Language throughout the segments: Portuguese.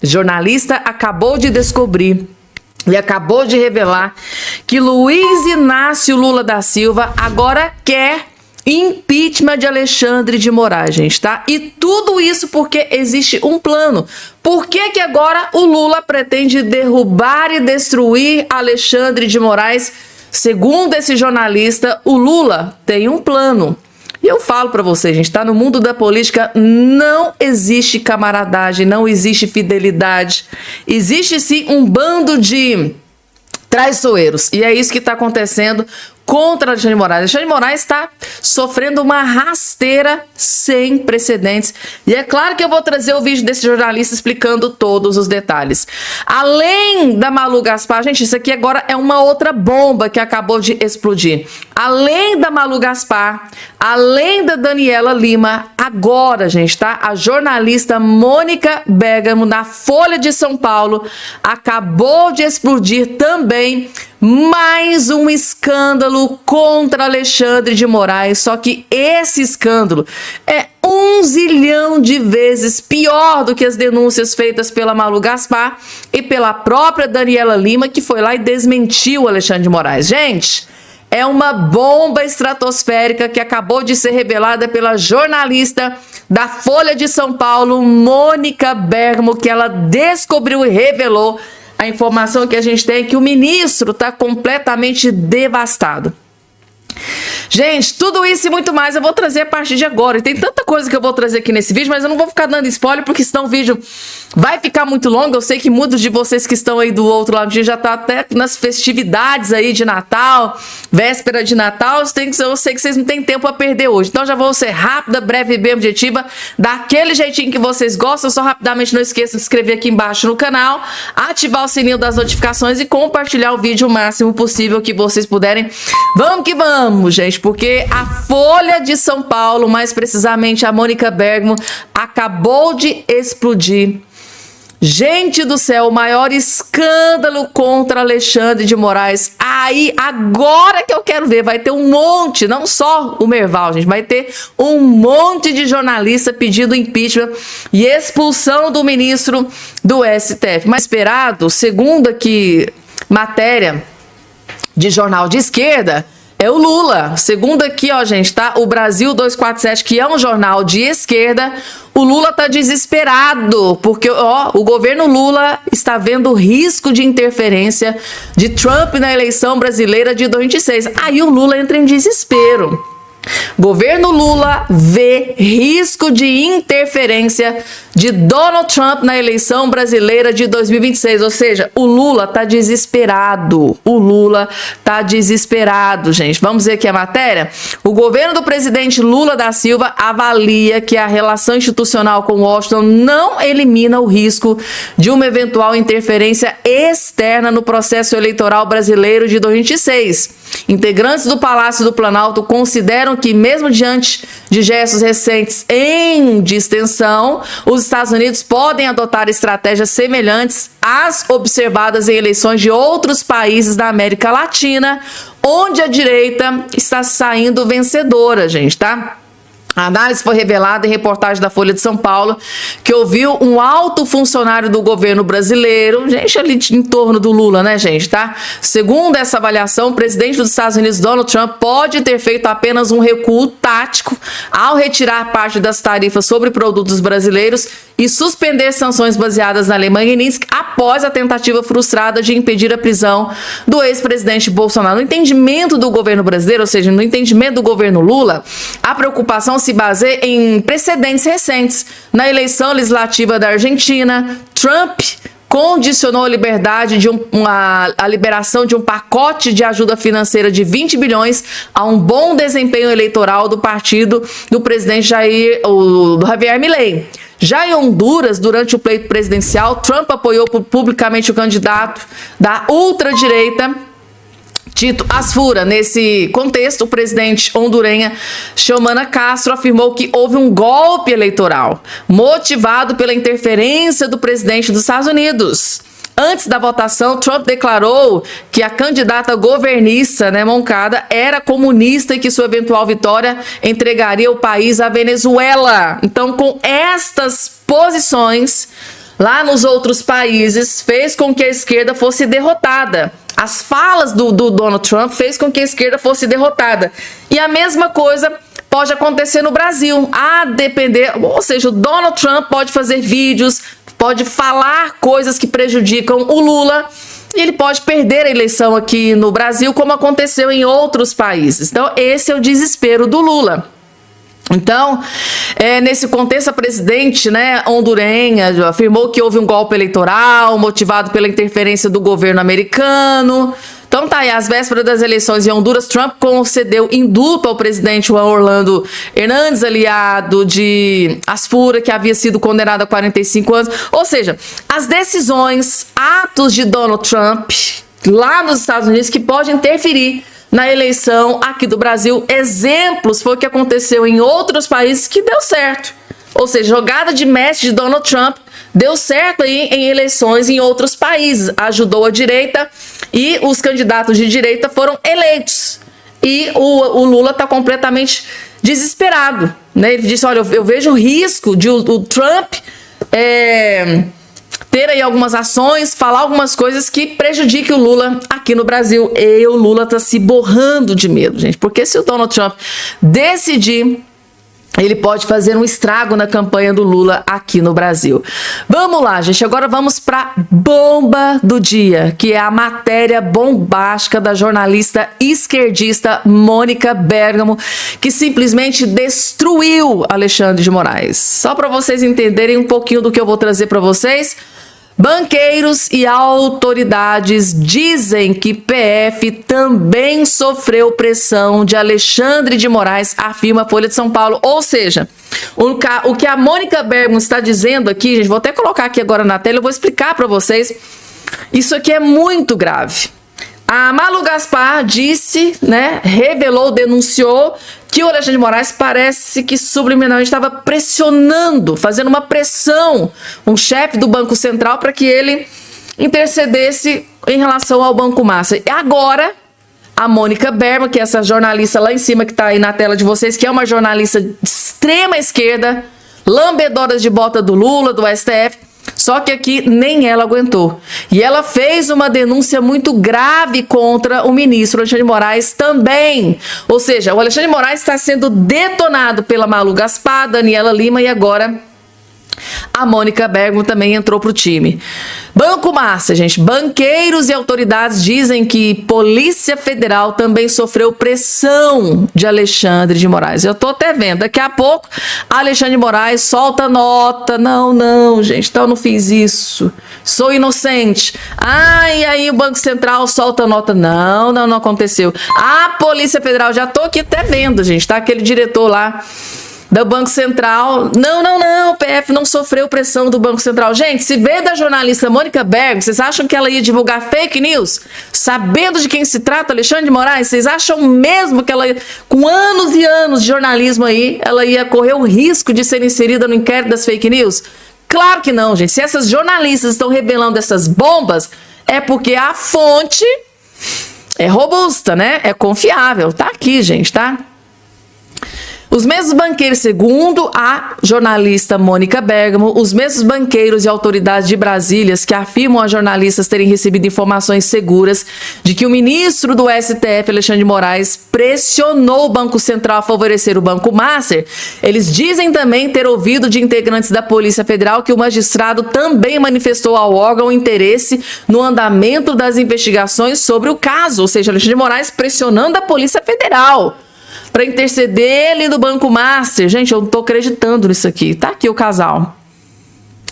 Jornalista acabou de descobrir e acabou de revelar que Luiz Inácio Lula da Silva agora quer impeachment de Alexandre de Moraes, gente, tá? E tudo isso porque existe um plano. Por que que agora o Lula pretende derrubar e destruir Alexandre de Moraes? Segundo esse jornalista, o Lula tem um plano. E eu falo pra vocês, gente, tá? No mundo da política não existe camaradagem, não existe fidelidade. Existe sim um bando de traiçoeiros. E é isso que tá acontecendo contra Alexandre de Moraes. Alexandre de Moraes está sofrendo uma rasteira sem precedentes. E é claro que eu vou trazer o vídeo desse jornalista explicando todos os detalhes. Além da Malu Gaspar, gente, isso aqui agora é uma outra bomba que acabou de explodir. Além da Malu Gaspar, além da Daniela Lima, agora, gente, tá? A jornalista Mônica Bergamo, na Folha de São Paulo, acabou de explodir também mais um escândalo contra Alexandre de Moraes, só que esse escândalo é 1 zilhão de vezes pior do que as denúncias feitas pela Malu Gaspar e pela própria Daniela Lima, que foi lá e desmentiu Alexandre de Moraes. Gente, é uma bomba estratosférica que acabou de ser revelada pela jornalista da Folha de São Paulo, Mônica Bergamo, que ela descobriu e revelou. A informação que a gente tem é que o ministro está completamente devastado. Gente, tudo isso e muito mais eu vou trazer a partir de agora. E tem tanta coisa que eu vou trazer aqui nesse vídeo, mas eu não vou ficar dando spoiler, porque senão o vídeo vai ficar muito longo. Eu sei que muitos de vocês que estão aí do outro lado já tá até nas festividades aí de Natal, véspera de Natal. Eu sei que vocês não têm tempo a perder hoje. Então já vou ser rápida, breve e bem objetiva, daquele jeitinho que vocês gostam. Só rapidamente não esqueça de se inscrever aqui embaixo no canal, ativar o sininho das notificações e compartilhar o vídeo o máximo possível que vocês puderem. Vamos que vamos, gente, porque a Folha de São Paulo, mais precisamente a Mônica Bergamo, acabou de explodir. Gente do céu, o maior escândalo contra Alexandre de Moraes. Aí, agora que eu quero ver, vai ter um monte, não só o Merval, gente, vai ter um monte de jornalista pedindo impeachment e expulsão do ministro do STF. Mas esperado, segundo aqui matéria de jornal de esquerda, é o Lula. Segundo aqui, ó, gente, tá? O Brasil 247, que é um jornal de esquerda, o Lula tá desesperado, porque, ó, o governo Lula está vendo risco de interferência de Trump na eleição brasileira de 2026. Aí o Lula entra em desespero. Governo Lula vê risco de interferência de Donald Trump na eleição brasileira de 2026. Ou seja, o Lula tá desesperado. O Lula tá desesperado, gente. Vamos ver aqui a matéria? O governo do presidente Lula da Silva avalia que a relação institucional com Washington não elimina o risco de uma eventual interferência externa no processo eleitoral brasileiro de 2026. Integrantes do Palácio do Planalto consideram que, mesmo diante de gestos recentes em distensão, os Estados Unidos podem adotar estratégias semelhantes às observadas em eleições de outros países da América Latina, onde a direita está saindo vencedora, gente, tá? A análise foi revelada em reportagem da Folha de São Paulo, que ouviu um alto funcionário do governo brasileiro, gente, ali em torno do Lula, né, gente, tá? Segundo essa avaliação, o presidente dos Estados Unidos, Donald Trump, pode ter feito apenas um recuo tático ao retirar parte das tarifas sobre produtos brasileiros e suspender sanções baseadas na Alemanha e Minsk após a tentativa frustrada de impedir a prisão do ex-presidente Bolsonaro. No entendimento do governo brasileiro, ou seja, no entendimento do governo Lula, a preocupação se baseia em precedentes recentes. Na eleição legislativa da Argentina, Trump condicionou a a liberação de um pacote de ajuda financeira de 20 bilhões a um bom desempenho eleitoral do partido do presidente Javier Milei. Já em Honduras, durante o pleito presidencial, Trump apoiou publicamente o candidato da ultradireita, Tito Asfura. Nesse contexto, o presidente hondurenha Xiomara Castro afirmou que houve um golpe eleitoral motivado pela interferência do presidente dos Estados Unidos. Antes da votação, Trump declarou que a candidata governista, né, Moncada, era comunista e que sua eventual vitória entregaria o país à Venezuela. Então, com estas posições, lá nos outros países fez com que a esquerda fosse derrotada. As falas do Donald Trump fez com que a esquerda fosse derrotada. E a mesma coisa pode acontecer no Brasil, a depender, ou seja, o Donald Trump pode fazer vídeos, pode falar coisas que prejudicam o Lula, e ele pode perder a eleição aqui no Brasil, como aconteceu em outros países. Então, esse é o desespero do Lula. Então, nesse contexto, a presidente, hondurenha afirmou que houve um golpe eleitoral motivado pela interferência do governo americano. Então tá aí, às vésperas das eleições em Honduras, Trump concedeu indulto ao presidente Juan Orlando Hernández, aliado de Asfura, que havia sido condenado a 45 anos. Ou seja, as decisões, atos de Donald Trump lá nos Estados Unidos que podem interferir na eleição aqui do Brasil. Exemplos foi o que aconteceu em outros países que deu certo. Ou seja, jogada de mestre de Donald Trump deu certo aí em eleições em outros países. Ajudou a direita e os candidatos de direita foram eleitos. E o Lula está completamente desesperado, né? Ele disse, olha, eu vejo o risco de o Trump ter aí algumas ações, falar algumas coisas que prejudiquem o Lula aqui no Brasil. E o Lula tá se borrando de medo, gente, porque se o Donald Trump decidir, ele pode fazer um estrago na campanha do Lula aqui no Brasil. Vamos lá, gente. Agora vamos para bomba do dia, que é a matéria bombástica da jornalista esquerdista Mônica Bergamo, que simplesmente destruiu Alexandre de Moraes. Só para vocês entenderem um pouquinho do que eu vou trazer para vocês. Banqueiros e autoridades dizem que PF também sofreu pressão de Alexandre de Moraes, afirma a Folha de São Paulo. Ou seja, o que a Mônica Bergamo está dizendo aqui, gente, vou até colocar aqui agora na tela, eu vou explicar para vocês. Isso aqui é muito grave. A Malu Gaspar disse, revelou, denunciou que o Alexandre de Moraes parece que subliminalmente estava pressionando, fazendo uma pressão, um chefe do Banco Central para que ele intercedesse em relação ao Banco Master. E agora, a Mônica Bergamo, que é essa jornalista lá em cima que está aí na tela de vocês, que é uma jornalista de extrema esquerda, lambedora de bota do Lula, do STF, só que aqui nem ela aguentou. E ela fez uma denúncia muito grave contra o ministro Alexandre de Moraes também. Ou seja, o Alexandre de Moraes está sendo detonado pela Malu Gaspar, Daniela Lima e agora a Mônica Bergamo também entrou para o time. Banco Master, gente. Banqueiros e autoridades dizem que Polícia Federal também sofreu pressão de Alexandre de Moraes. Eu tô até vendo. Daqui a pouco, Alexandre de Moraes solta nota. Não, gente. Então eu não fiz isso. Sou inocente. E aí o Banco Central solta nota. Não aconteceu. A Polícia Federal, já tô aqui até vendo, gente. Tá aquele diretor lá do Banco Central. Não, o PF não sofreu pressão do Banco Central. Gente, se veio da jornalista Mônica Bergamo, vocês acham que ela ia divulgar fake news? Sabendo de quem se trata, Alexandre de Moraes, vocês acham mesmo que ela, com anos e anos de jornalismo aí, ela ia correr o risco de ser inserida no inquérito das fake news? Claro que não, gente. Se essas jornalistas estão revelando essas bombas, é porque a fonte é robusta, é confiável. Tá aqui, gente, tá? Os mesmos banqueiros, segundo a jornalista Mônica Bergamo, os mesmos banqueiros e autoridades de Brasília que afirmam a jornalistas terem recebido informações seguras de que o ministro do STF, Alexandre de Moraes, pressionou o Banco Central a favorecer o Banco Master, eles dizem também ter ouvido de integrantes da Polícia Federal que o magistrado também manifestou ao órgão interesse no andamento das investigações sobre o caso, ou seja, Alexandre de Moraes pressionando a Polícia Federal para interceder ali do Banco Master. Gente, eu não tô acreditando nisso aqui. Tá aqui o casal.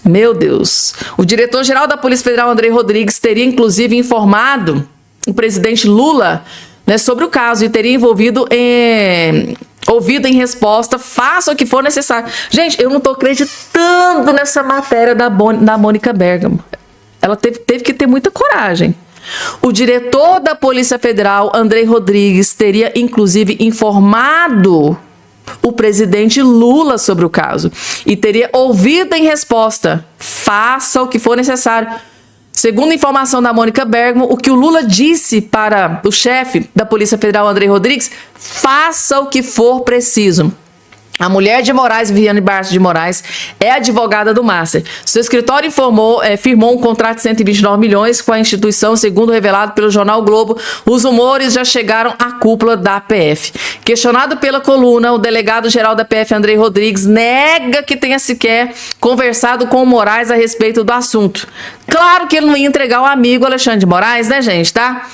Meu Deus. O diretor-geral da Polícia Federal, Andrei Rodrigues, teria inclusive informado o presidente Lula sobre o caso e teria ouvido em resposta, faça o que for necessário. Gente, eu não tô acreditando nessa matéria da Mônica Bergamo. Ela teve que ter muita coragem. O diretor da Polícia Federal, Andrei Rodrigues, teria inclusive informado o presidente Lula sobre o caso e teria ouvido em resposta, faça o que for necessário. Segundo a informação da Mônica Bergamo, o que o Lula disse para o chefe da Polícia Federal, Andrei Rodrigues, faça o que for preciso. A mulher de Moraes, Viviane Barros de Moraes, é advogada do Master. Seu escritório firmou um contrato de 129 milhões com a instituição, segundo revelado pelo jornal Globo. Os rumores já chegaram à cúpula da PF. Questionado pela coluna, o delegado-geral da PF, Andrei Rodrigues, nega que tenha sequer conversado com o Moraes a respeito do assunto. Claro que ele não ia entregar o amigo Alexandre de Moraes, né, gente, tá?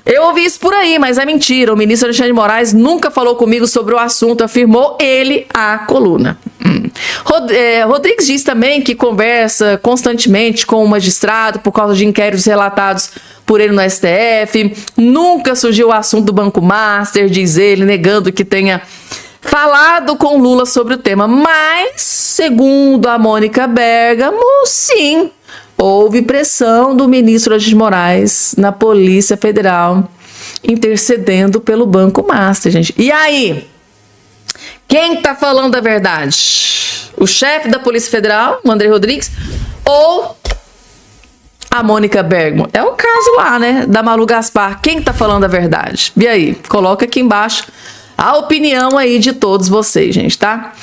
Eu ouvi isso por aí, mas é mentira. O ministro Alexandre de Moraes nunca falou comigo sobre o assunto, afirmou ele à coluna. Rodrigues diz também que conversa constantemente com o magistrado por causa de inquéritos relatados por ele no STF. Nunca surgiu o assunto do Banco Master, diz ele, negando que tenha falado com Lula sobre o tema. Mas, segundo a Mônica Bergamo, sim, houve pressão do ministro Alexandre de Moraes na Polícia Federal, intercedendo pelo Banco Master, gente. E aí? Quem tá falando a verdade? O chefe da Polícia Federal, o Andrei Rodrigues, ou a Mônica Bergamo? É o caso lá, né, da Malu Gaspar. Quem tá falando a verdade? E aí? Coloca aqui embaixo a opinião aí de todos vocês, gente, tá?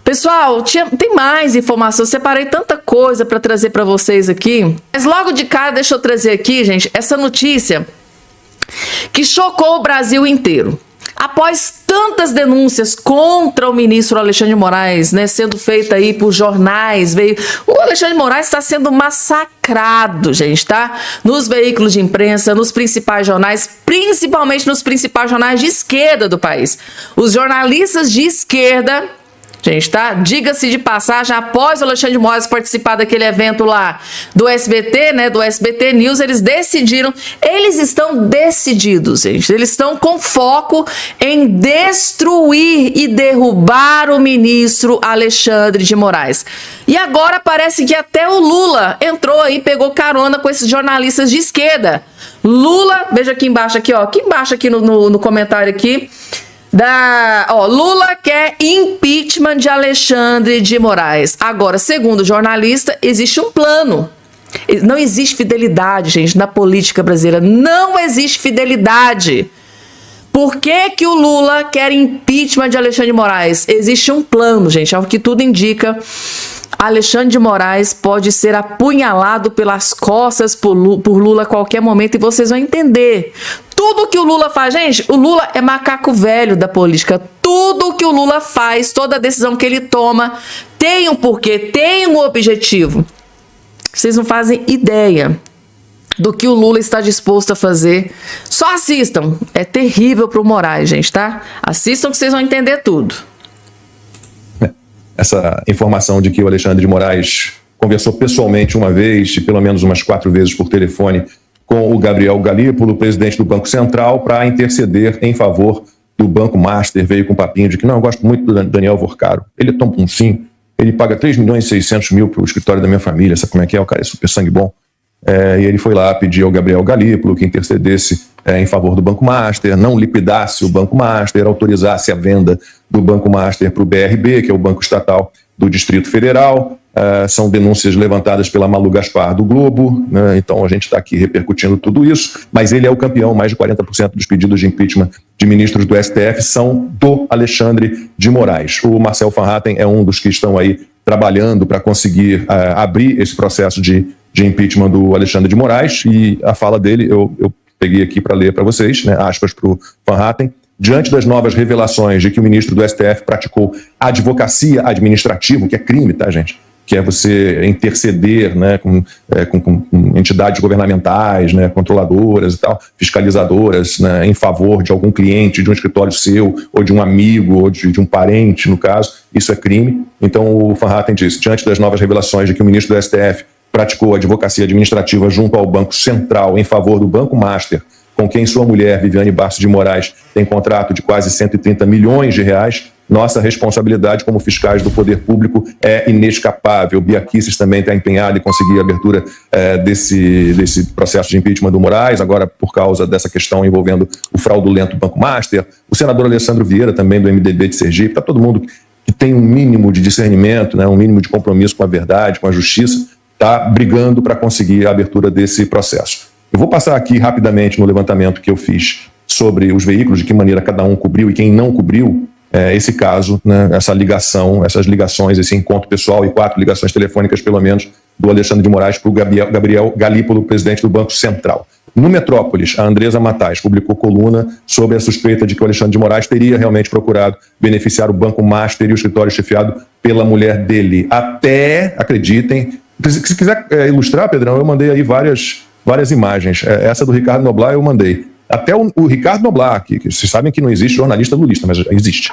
Pessoal, tem mais informação, eu separei tanta coisa para trazer para vocês aqui, mas logo de cara deixa eu trazer aqui, gente, essa notícia que chocou o Brasil inteiro. Após tantas denúncias contra o ministro Alexandre de Moraes, né, sendo feita aí por jornais, o Alexandre de Moraes está sendo massacrado, gente, tá? Nos veículos de imprensa, nos principais jornais, principalmente nos principais jornais de esquerda do país. Os jornalistas de esquerda, gente, tá? Diga-se de passagem, após o Alexandre de Moraes participar daquele evento lá do SBT, né, do SBT News, eles estão decididos, gente. Eles estão com foco em destruir e derrubar o ministro Alexandre de Moraes. E agora parece que até o Lula entrou aí, pegou carona com esses jornalistas de esquerda. Lula, veja aqui embaixo, aqui embaixo no comentário aqui, Lula quer impeachment de Alexandre de Moraes. Agora, segundo o jornalista, existe um plano. Não existe fidelidade, gente, na política brasileira. Não existe fidelidade. Por que o Lula quer impeachment de Alexandre de Moraes? Existe um plano, gente. Ao que tudo indica, Alexandre de Moraes pode ser apunhalado pelas costas por Lula a qualquer momento e vocês vão entender. Tudo que o Lula faz, gente, o Lula é macaco velho da política. Tudo que o Lula faz, toda decisão que ele toma, tem um porquê, tem um objetivo. Vocês não fazem ideia do que o Lula está disposto a fazer. Só assistam. É terrível pro Moraes, gente, tá? Assistam que vocês vão entender tudo. Essa informação de que o Alexandre de Moraes conversou pessoalmente uma vez, e pelo menos umas 4 vezes por telefone, com o Gabriel Galípolo, presidente do Banco Central, para interceder em favor do Banco Master. Veio com um papinho de que não, eu gosto muito do Daniel Vorcaro. Ele é tão puncinho, ele paga 3.600.000 para o escritório da minha família, sabe como é que é? O cara é super sangue bom. E ele foi lá pedir ao Gabriel Galípolo que intercedesse em favor do Banco Master, não liquidasse o Banco Master, autorizasse a venda do Banco Master para o BRB, que é o Banco Estatal do Distrito Federal. São denúncias levantadas pela Malu Gaspar do Globo, né? Então a gente está aqui repercutindo tudo isso, mas ele é o campeão. Mais de 40% dos pedidos de impeachment de ministros do STF são do Alexandre de Moraes. O Marcel Van Hatten é um dos que estão aí trabalhando para conseguir abrir esse processo de impeachment do Alexandre de Moraes, e a fala dele eu peguei aqui para ler para vocês, né? Aspas para o Van Hatten. Diante das novas revelações de que o ministro do STF praticou advocacia administrativa, que é crime, tá, gente? Que é você interceder, né, com entidades governamentais, né, controladoras e tal, fiscalizadoras, né, em favor de algum cliente, de um escritório seu, ou de um amigo, ou de um parente, no caso, isso é crime. Então o Van Hatten disse, diante das novas revelações de que o ministro do STF praticou advocacia administrativa junto ao Banco Central em favor do Banco Master, com quem sua mulher, Viviane Barros de Moraes, tem contrato de quase 130 milhões de reais, nossa responsabilidade como fiscais do poder público é inescapável. Bia Kicis também está empenhada em conseguir a abertura desse processo de impeachment do Moraes, agora por causa dessa questão envolvendo o fraudulento Banco Master. O senador Alessandro Vieira, também do MDB de Sergipe, está todo mundo que tem um mínimo de discernimento, né, um mínimo de compromisso com a verdade, com a justiça, está brigando para conseguir a abertura desse processo. Eu vou passar aqui rapidamente no levantamento que eu fiz sobre os veículos, de que maneira cada um cobriu e quem não cobriu esse caso, né, essa ligação, essas ligações, esse encontro pessoal e 4 ligações telefônicas, pelo menos, do Alexandre de Moraes para o Gabriel Galípolo, presidente do Banco Central. No Metrópolis, a Andresa Matais publicou coluna sobre a suspeita de que o Alexandre de Moraes teria realmente procurado beneficiar o Banco Master e o escritório chefiado pela mulher dele. Até, acreditem, se quiser ilustrar, Pedrão, eu mandei aí várias imagens. Essa do Ricardo Noblar eu mandei. Até o Ricardo Noblar, que vocês sabem que não existe jornalista lulista, mas existe.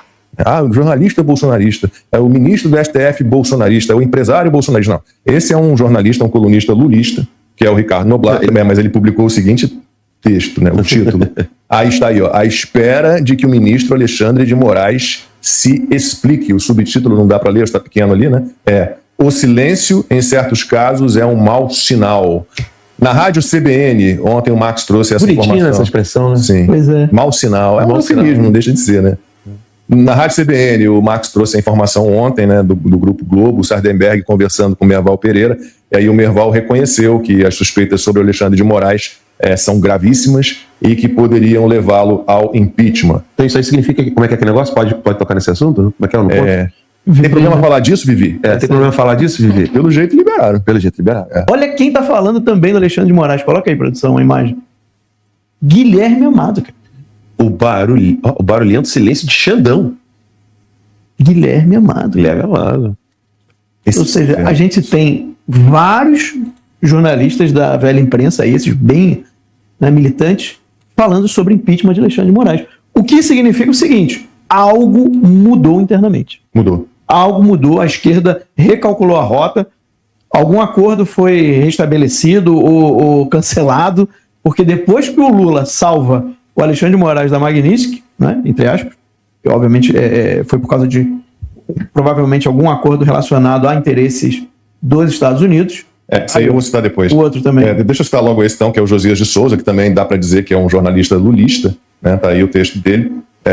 O jornalista bolsonarista, o ministro do STF bolsonarista, o empresário bolsonarista. Não, esse é um jornalista, um colunista lulista, que é o Ricardo Noblar, mas ele publicou o seguinte texto, né, o título. Aí está aí, ó, à espera de que o ministro Alexandre de Moraes se explique. O subtítulo não dá para ler, está pequeno ali, né? O silêncio, em certos casos, é um mau sinal. Na rádio CBN, ontem o Max trouxe essa informação. Bonitinha essa expressão, né? Sim. Pois é. Mau sinal. É um eufemismo, não deixa de ser, né? Na rádio CBN, o Max trouxe a informação ontem, né, do Grupo Globo, o Sardenberg conversando com o Merval Pereira, e aí o Merval reconheceu que as suspeitas sobre o Alexandre de Moraes são gravíssimas e que poderiam levá-lo ao impeachment. Então isso aí significa que, como é que é aquele negócio? Pode tocar nesse assunto? Como é que é o nome? Tem problema falar disso, Vivi? Tem problema falar disso, Vivi? Pelo jeito liberaram. Pelo jeito liberaram. Olha quem tá falando também do Alexandre de Moraes. Coloca aí, produção, uma imagem. Guilherme Amado, cara. O barulhento silêncio de Xandão. Guilherme Amado. Guilherme Amado. Ou seja, a gente tem vários jornalistas da velha imprensa, esses bem, né, militantes, falando sobre impeachment de Alexandre de Moraes. O que significa o seguinte: algo mudou internamente. Algo mudou, a esquerda recalculou a rota, algum acordo foi restabelecido ou cancelado, porque depois que o Lula salva o Alexandre de Moraes da Magnitsky, né, entre aspas, que obviamente foi por causa de provavelmente algum acordo relacionado a interesses dos Estados Unidos. Isso aí eu vou citar depois. O outro também. Deixa eu citar logo esse, então, que é o Josias de Souza, que também dá para dizer que é um jornalista lulista, né? Tá aí o texto dele.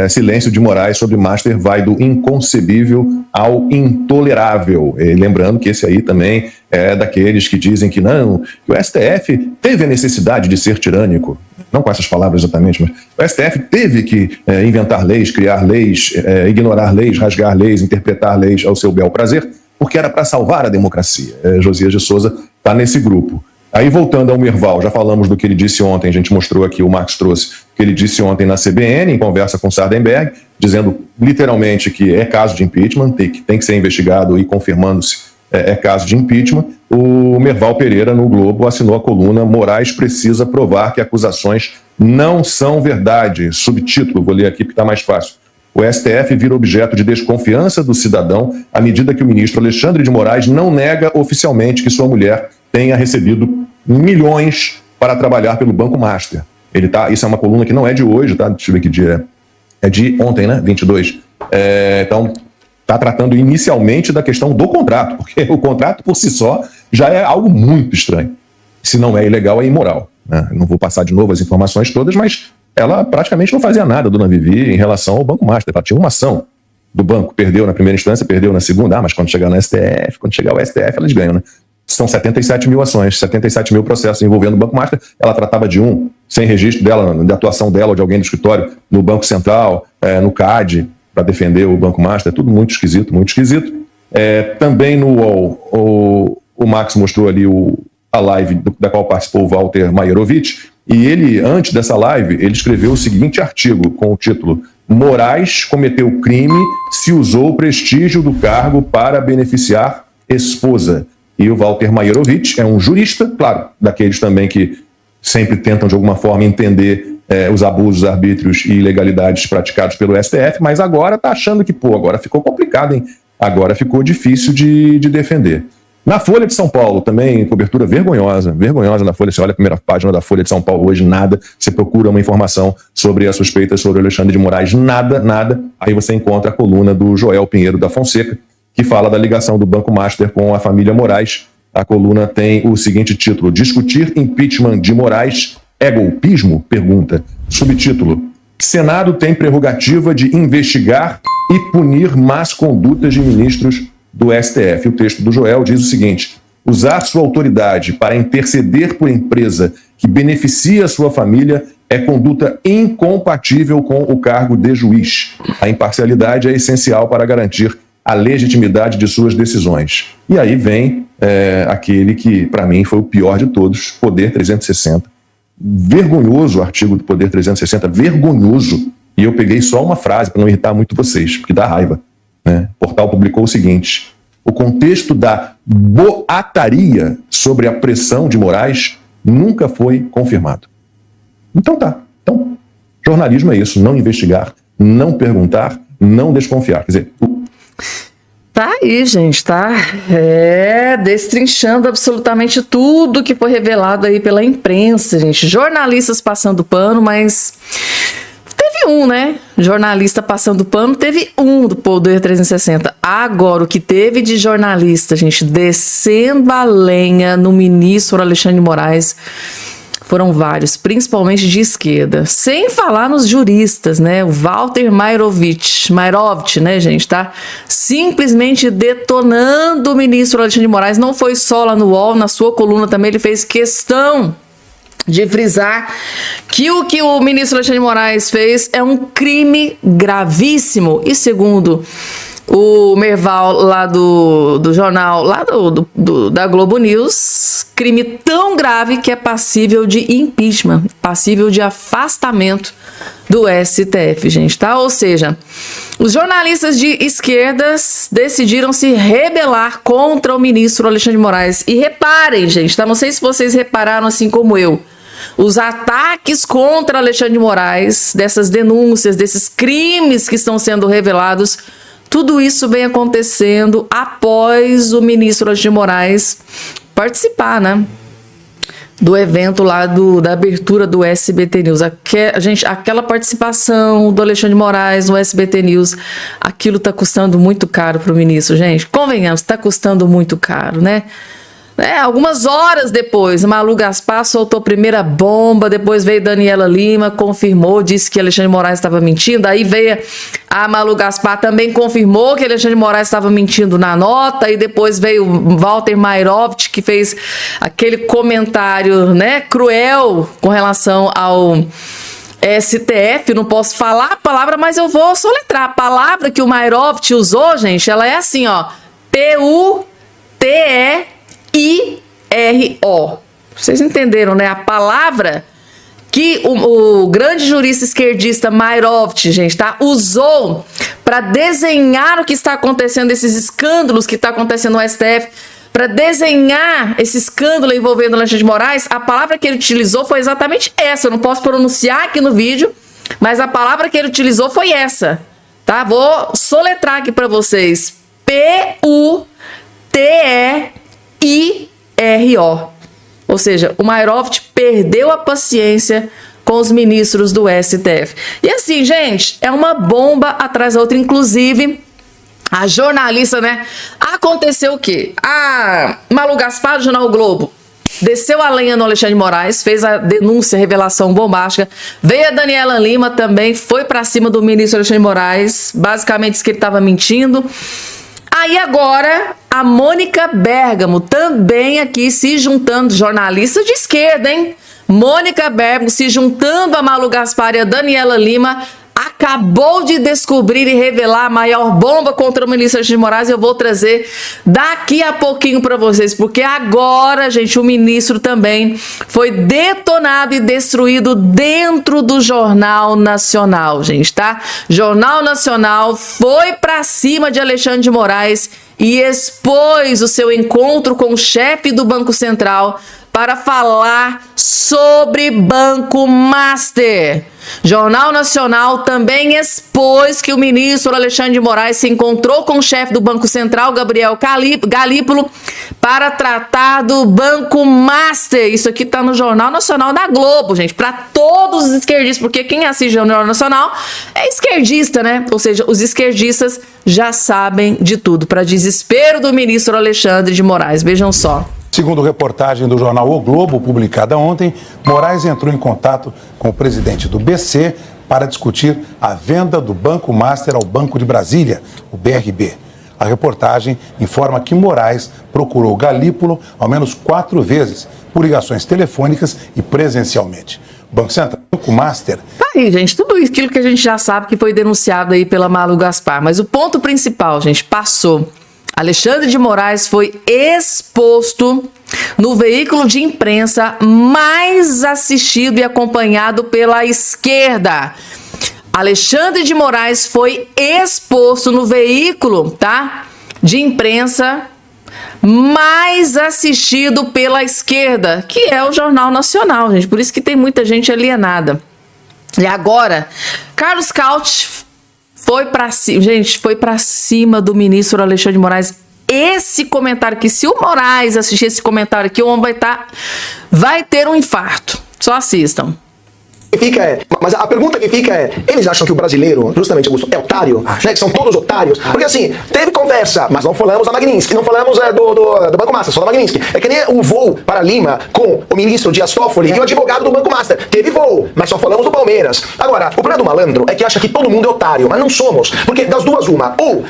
Silêncio de Moraes sobre Master vai do inconcebível ao intolerável. E lembrando que esse aí também é daqueles que dizem que não, que o STF teve a necessidade de ser tirânico. Não com essas palavras exatamente, mas o STF teve que inventar leis, criar leis, ignorar leis, rasgar leis, interpretar leis ao seu bel prazer, porque era para salvar a democracia. Josias de Souza está nesse grupo. Aí, voltando ao Merval, já falamos do que ele disse ontem, a gente mostrou aqui, o Max trouxe, o que ele disse ontem na CBN, em conversa com Sardenberg, dizendo literalmente que é caso de impeachment, tem que ser investigado e confirmando-se é caso de impeachment. O Merval Pereira, no Globo, assinou a coluna Moraes precisa provar que acusações não são verdade. Subtítulo, vou ler aqui porque está mais fácil. O STF vira objeto de desconfiança do cidadão à medida que o ministro Alexandre de Moraes não nega oficialmente que sua mulher tenha recebido milhões para trabalhar pelo Banco Master. Isso é uma coluna que não é de hoje, tá? Deixa eu ver que dia é de ontem, né? 22. Então, está tratando inicialmente da questão do contrato, porque o contrato por si só já é algo muito estranho. Se não é ilegal, é imoral, né? Não vou passar de novo as informações todas, mas ela praticamente não fazia nada, dona Vivi, em relação ao Banco Master. Ela tinha uma ação do banco, perdeu na primeira instância, perdeu na segunda, mas quando chegar no STF, quando chegar ao STF, elas ganham, né? São 77 mil ações, 77 mil processos envolvendo o Banco Master. Ela tratava de sem registro dela, de atuação dela ou de alguém do escritório, no Banco Central, no CAD, para defender o Banco Master. É tudo muito esquisito, muito esquisito. Também no UOL, o Max mostrou ali a live da qual participou o Walter Maierovitch, e ele, antes dessa live, ele escreveu o seguinte artigo com o título: Moraes cometeu crime se usou o prestígio do cargo para beneficiar esposa. E o Walter Maierovitch é um jurista, claro, daqueles também que sempre tentam de alguma forma entender os abusos, arbítrios e ilegalidades praticados pelo STF, mas agora está achando que, agora ficou complicado, hein? Agora ficou difícil de defender. Na Folha de São Paulo, também, cobertura vergonhosa na Folha. Você olha a primeira página da Folha de São Paulo hoje, nada. Você procura uma informação sobre as suspeitas sobre o Alexandre de Moraes, nada. Aí você encontra a coluna do Joel Pinheiro da Fonseca, que fala da ligação do Banco Master com a família Moraes. A coluna tem o seguinte título: Discutir impeachment de Moraes é golpismo? Pergunta. Subtítulo: Senado tem prerrogativa de investigar e punir más condutas de ministros do STF. O texto do Joel diz o seguinte: usar sua autoridade para interceder por empresa que beneficia a sua família é conduta incompatível com o cargo de juiz. A imparcialidade é essencial para garantir a legitimidade de suas decisões. E aí vem aquele que, para mim, foi o pior de todos, Poder 360. Vergonhoso o artigo do Poder 360, vergonhoso. E eu peguei só uma frase para não irritar muito vocês, porque dá raiva. Né? O portal publicou o seguinte: o contexto da boataria sobre a pressão de Moraes nunca foi confirmado. Então tá. Então, jornalismo é isso, não investigar, não perguntar, não desconfiar. Quer dizer, Tá aí, gente, tá? Destrinchando absolutamente tudo que foi revelado aí pela imprensa, gente. Jornalistas passando pano, mas teve um, né? Jornalista passando pano, teve um do Poder 360. Agora, o que teve de jornalista, gente, descendo a lenha no ministro Alexandre de Moraes, foram vários, principalmente de esquerda. Sem falar nos juristas, né? O Walter Mairovich, né, gente? Tá simplesmente detonando o ministro Alexandre de Moraes. Não foi só lá no UOL, na sua coluna também ele fez questão de frisar que o ministro Alexandre de Moraes fez é um crime gravíssimo. E segundo o Merval lá do jornal, lá da Globo News, crime tão grave que é passível de impeachment, passível de afastamento do STF, gente, tá? Ou seja, os jornalistas de esquerdas decidiram se rebelar contra o ministro Alexandre de Moraes. E reparem, gente, tá? Não sei se vocês repararam assim como eu. Os ataques contra Alexandre de Moraes, dessas denúncias, desses crimes que estão sendo revelados, tudo isso vem acontecendo após o ministro Alexandre de Moraes participar, né, do evento lá da abertura do SBT News. Aquela participação do Alexandre de Moraes no SBT News, aquilo tá custando muito caro pro ministro, gente. Convenhamos, tá custando muito caro, né? Algumas horas depois, Malu Gaspar soltou a primeira bomba, depois veio Daniela Lima, confirmou, disse que Alexandre de Moraes estava mentindo, aí veio a Malu Gaspar, também confirmou que Alexandre de Moraes estava mentindo na nota, e depois veio o Walter Mairovich, que fez aquele comentário, né, cruel com relação ao STF. Não posso falar a palavra, mas eu vou soletrar. A palavra que o Mairovich usou, gente, ela é assim, ó, P-U-T-E-I-R-O. Vocês entenderam, né? A palavra que o grande jurista esquerdista Mairovich, gente, tá, usou para desenhar o que está acontecendo, esses escândalos que está acontecendo no STF, para desenhar esse escândalo envolvendo Alexandre de Moraes. A palavra que ele utilizou foi exatamente essa. Eu não posso pronunciar aqui no vídeo, mas a palavra que ele utilizou foi essa, tá? Vou soletrar aqui para vocês. P-U-T-E-I-R-O. Ou seja, o Mairovich perdeu a paciência com os ministros do STF. E assim, gente, é uma bomba atrás da outra. Inclusive, a jornalista, né? Aconteceu o quê? A Malu Gaspar, do jornal o Globo, desceu a lenha no Alexandre de Moraes, fez a denúncia, revelação bombástica. Veio a Daniela Lima também, foi pra cima do ministro Alexandre de Moraes, basicamente disse que ele estava mentindo. Aí agora, a Mônica Bergamo também aqui se juntando, jornalista de esquerda, hein? Mônica Bergamo se juntando a Malu Gaspar e a Daniela Lima, acabou de descobrir e revelar a maior bomba contra o ministro Alexandre de Moraes. Eu vou trazer daqui a pouquinho para vocês, porque agora, gente, o ministro também foi detonado e destruído dentro do Jornal Nacional, gente, tá? Jornal Nacional foi para cima de Alexandre de Moraes e expôs o seu encontro com o chefe do Banco Central para falar sobre Banco Master. Jornal Nacional também expôs que o ministro Alexandre de Moraes se encontrou com o chefe do Banco Central, Gabriel Galípolo, para tratar do Banco Master. Isso aqui tá no Jornal Nacional da Globo, gente, para todos os esquerdistas, porque quem assiste o Jornal Nacional é esquerdista, né? Ou seja, os esquerdistas já sabem de tudo, para desespero do ministro Alexandre de Moraes. Vejam só. Segundo reportagem do jornal O Globo, publicada ontem, Moraes entrou em contato com o presidente do BC para discutir a venda do Banco Master ao Banco de Brasília, o BRB. A reportagem informa que Moraes procurou Galípolo ao menos 4 vezes, por ligações telefônicas e presencialmente. O Banco Central Banco Master. Tá aí, gente, tudo aquilo que a gente já sabe que foi denunciado aí pela Malu Gaspar. Mas o ponto principal, gente, passou. Alexandre de Moraes foi exposto no veículo de imprensa mais assistido e acompanhado pela esquerda. Alexandre de Moraes foi exposto no veículo, tá, de imprensa mais assistido pela esquerda, que é o Jornal Nacional, gente. Por isso que tem muita gente alienada. E agora, Carlos Cauty foi para cima, gente, foi para cima do ministro Alexandre de Moraes. Esse comentário aqui, se o Moraes assistir esse comentário aqui, o homem vai ter um infarto. Só assistam. Mas a pergunta que fica é, eles acham que o brasileiro, justamente, Augusto, é otário? Né? Que são todos otários? Porque assim, teve conversa, mas não falamos da Magnitsky, não falamos do Banco Master, só da Magnitsky. É que nem o voo para Lima com o ministro Dias Toffoli e o advogado do Banco Master. Teve voo, mas só falamos do Palmeiras. Agora, o problema do malandro é que acha que todo mundo é otário, mas não somos. Porque das duas, uma, ou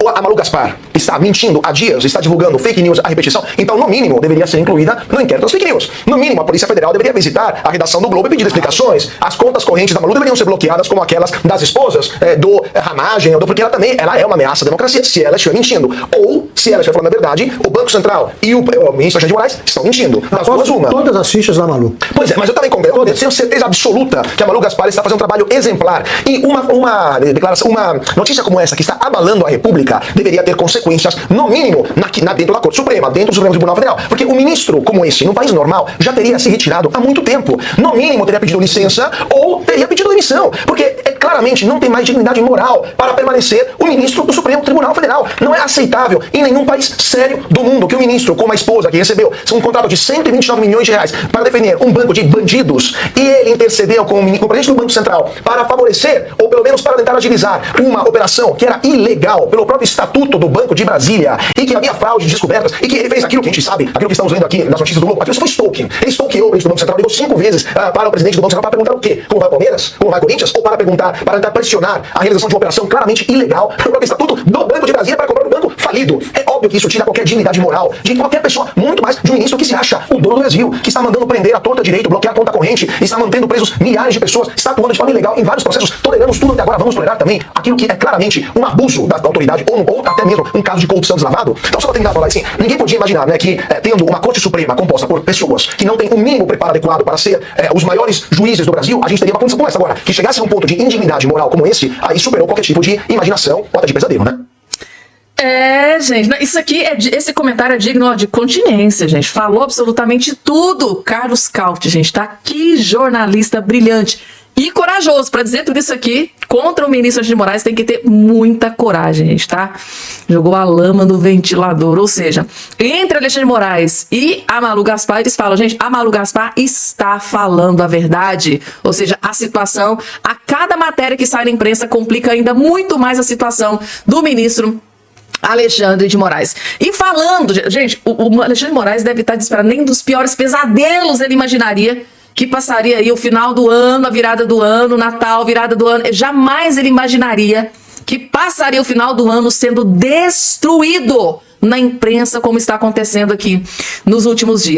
a Malu Gaspar está mentindo há dias, está divulgando fake news à repetição, então no mínimo deveria ser incluída no inquérito das fake news. No mínimo, a Polícia Federal deveria visitar a redação do Globo e pedir explicações. As contas correntes da Malu deveriam ser bloqueadas como aquelas das esposas do Ramagem, porque ela é uma ameaça à democracia se ela estiver mentindo. Ou, se ela estiver falando a verdade, o Banco Central e o ministro Alexandre de Moraes estão mentindo. Das duas, uma. Todas as fichas da Malu. Pois é, mas eu também tenho certeza absoluta que a Malu Gaspar está fazendo um trabalho exemplar. E uma notícia como essa, que está abalando a República, deveria ter consequências, no mínimo, dentro da Corte Suprema, dentro do Supremo Tribunal Federal. Porque um ministro como esse, num país normal, já teria se retirado há muito tempo. No mínimo, teria pedido licença ou teria pedido demissão. Porque, claramente, não tem mais dignidade moral para permanecer o ministro do Supremo Tribunal Federal. Não é aceitável em nenhum país sério do mundo que o ministro, como a esposa que recebeu um contrato de 129 milhões de reais para defender um banco de bandidos, e ele intercedeu com o presidente do Banco Central para favorecer, ou pelo menos para tentar agilizar, uma operação que era ilegal pelo próprio Estatuto do Banco de Brasília, e que havia fraude, descobertas, e que ele fez aquilo que a gente sabe, aquilo que estamos lendo aqui nas notícias do Globo, aquilo foi stalking. Ele stalkeou o presidente do Banco Central, ligou 5 vezes para o presidente do Banco Central para perguntar o quê? Como vai o Palmeiras? Como vai o Corinthians? Ou para tentar pressionar a realização de uma operação claramente ilegal pelo próprio Estatuto do Banco de Brasília para comprar um banco falido. É óbvio que isso tira qualquer dignidade moral de qualquer pessoa, muito mais de um ministro que se acha o dono do Brasil, que está mandando prender a torta direito, bloquear a conta corrente, está mantendo presos milhares de pessoas, está atuando de forma ilegal em vários processos. Toleramos tudo até agora, vamos tolerar também aquilo que é claramente um abuso da autoridade ou até mesmo um caso de corrupção deslavado. Então, só para tentar falar assim, ninguém podia imaginar, né, que tendo uma Corte Suprema composta por pessoas que não têm o mínimo preparo adequado para ser os maiores juízes do Brasil, a gente teria uma condição como essa agora. Que chegasse a um ponto de indignidade moral como esse, aí superou qualquer tipo de imaginação ou até de pesadelo, né? Gente, isso aqui, esse comentário é digno de continência, gente. Falou absolutamente tudo. Carlos Cauty, gente, tá aqui, jornalista brilhante e corajoso para dizer tudo isso aqui contra o ministro Alexandre de Moraes. Tem que ter muita coragem, gente, tá? Jogou a lama no ventilador, ou seja, entre Alexandre de Moraes e a Malu Gaspar, eles falam, gente, a Malu Gaspar está falando a verdade, ou seja, a situação, a cada matéria que sai na imprensa complica ainda muito mais a situação do ministro Alexandre de Moraes. E falando, gente, o Alexandre de Moraes deve estar desesperado, nem dos piores pesadelos ele imaginaria que passaria aí o final do ano, a virada do ano, Natal, virada do ano. Jamais ele imaginaria que passaria o final do ano sendo destruído na imprensa, como está acontecendo aqui nos últimos dias.